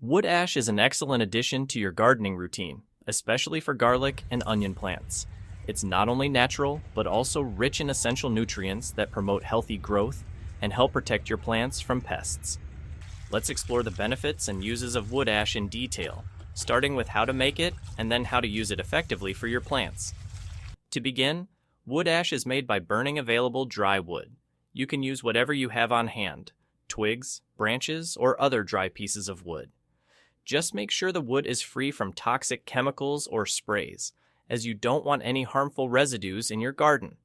Wood ash is an excellent addition to your gardening routine, especially for garlic and onion plants. It's not only natural, but also rich in essential nutrients that promote healthy growth and help protect your plants from pests. Let's explore the benefits and uses of wood ash in detail, starting with how to make it and then how to use it effectively for your plants. To begin, wood ash is made by burning available dry wood. You can use whatever you have on hand, twigs, branches, or other dry pieces of wood. Just make sure the wood is free from toxic chemicals or sprays, as you don't want any harmful residues in your garden.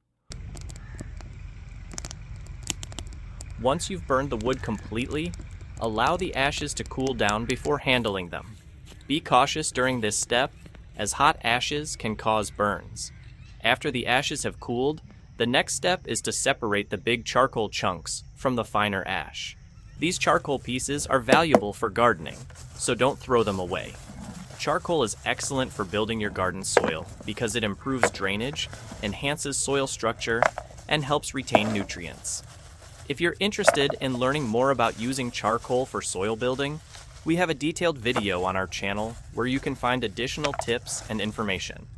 Once you've burned the wood completely, allow the ashes to cool down before handling them. Be cautious during this step, as hot ashes can cause burns. After the ashes have cooled, the next step is to separate the big charcoal chunks from the finer ash. These charcoal pieces are valuable for gardening, so don't throw them away. Charcoal is excellent for building your garden soil because it improves drainage, enhances soil structure, and helps retain nutrients. If you're interested in learning more about using charcoal for soil building, we have a detailed video on our channel where you can find additional tips and information.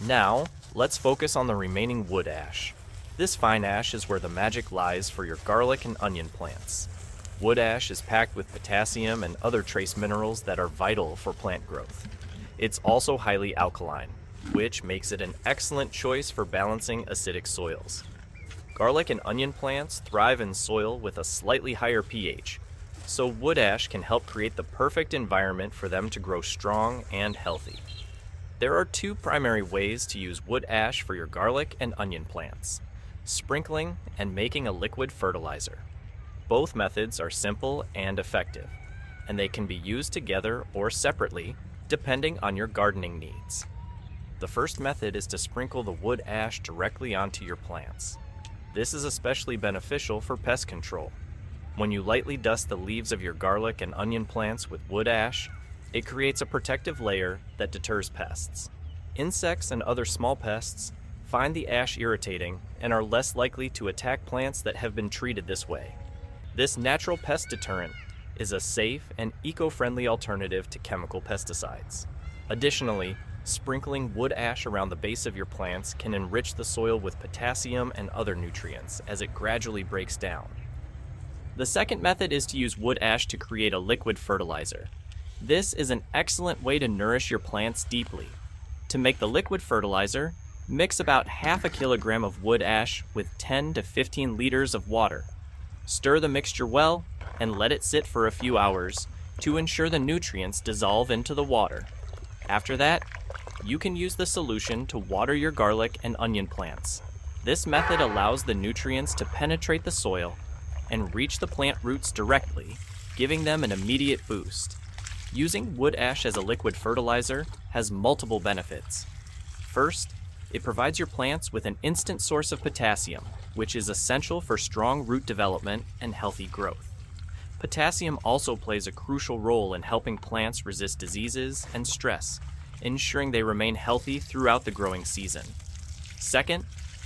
Now, let's focus on the remaining wood ash. This fine ash is where the magic lies for your garlic and onion plants. Wood ash is packed with potassium and other trace minerals that are vital for plant growth. It's also highly alkaline, which makes it an excellent choice for balancing acidic soils. Garlic and onion plants thrive in soil with a slightly higher pH, so wood ash can help create the perfect environment for them to grow strong and healthy. There are two primary ways to use wood ash for your garlic and onion plants: sprinkling and making a liquid fertilizer. Both methods are simple and effective, and they can be used together or separately, depending on your gardening needs. The first method is to sprinkle the wood ash directly onto your plants. This is especially beneficial for pest control. When you lightly dust the leaves of your garlic and onion plants with wood ash, it creates a protective layer that deters pests. Insects and other small pests find the ash irritating and are less likely to attack plants that have been treated this way. This natural pest deterrent is a safe and eco-friendly alternative to chemical pesticides. Additionally, sprinkling wood ash around the base of your plants can enrich the soil with potassium and other nutrients as it gradually breaks down. The second method is to use wood ash to create a liquid fertilizer. This is an excellent way to nourish your plants deeply. To make the liquid fertilizer, mix about half a kilogram of wood ash with 10 to 15 liters of water. Stir the mixture well and let it sit for a few hours to ensure the nutrients dissolve into the water. After that, you can use the solution to water your garlic and onion plants. This method allows the nutrients to penetrate the soil and reach the plant roots directly, giving them an immediate boost. Using wood ash as a liquid fertilizer has multiple benefits. First, it provides your plants with an instant source of potassium, which is essential for strong root development and healthy growth. Potassium also plays a crucial role in helping plants resist diseases and stress, ensuring they remain healthy throughout the growing season. Second,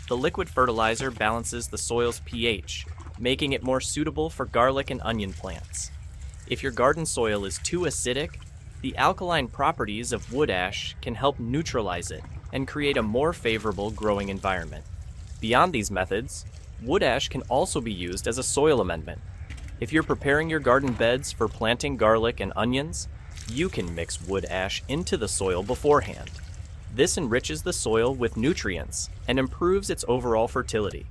the liquid fertilizer balances the soil's pH, making it more suitable for garlic and onion plants. If your garden soil is too acidic, the alkaline properties of wood ash can help neutralize it and create a more favorable growing environment. Beyond these methods, wood ash can also be used as a soil amendment. If you're preparing your garden beds for planting garlic and onions, you can mix wood ash into the soil beforehand. This enriches the soil with nutrients and improves its overall fertility.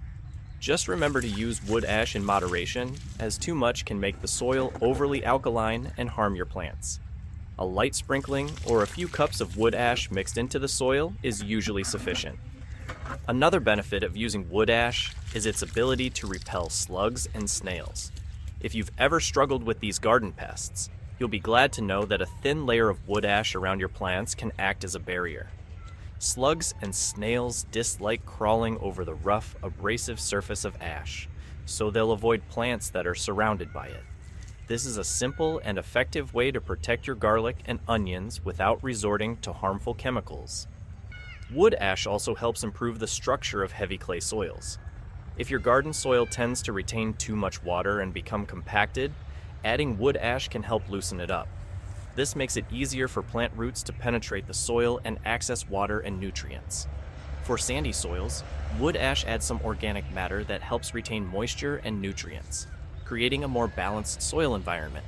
Just remember to use wood ash in moderation, as too much can make the soil overly alkaline and harm your plants. A light sprinkling or a few cups of wood ash mixed into the soil is usually sufficient. Another benefit of using wood ash is its ability to repel slugs and snails. If you've ever struggled with these garden pests, you'll be glad to know that a thin layer of wood ash around your plants can act as a barrier. Slugs and snails dislike crawling over the rough, abrasive surface of ash, so they'll avoid plants that are surrounded by it. This is a simple and effective way to protect your garlic and onions without resorting to harmful chemicals. Wood ash also helps improve the structure of heavy clay soils. If your garden soil tends to retain too much water and become compacted, Adding wood ash can help loosen it up. This makes it easier for plant roots to penetrate the soil and access water and nutrients. For sandy soils, wood ash adds some organic matter that helps retain moisture and nutrients, creating a more balanced soil environment.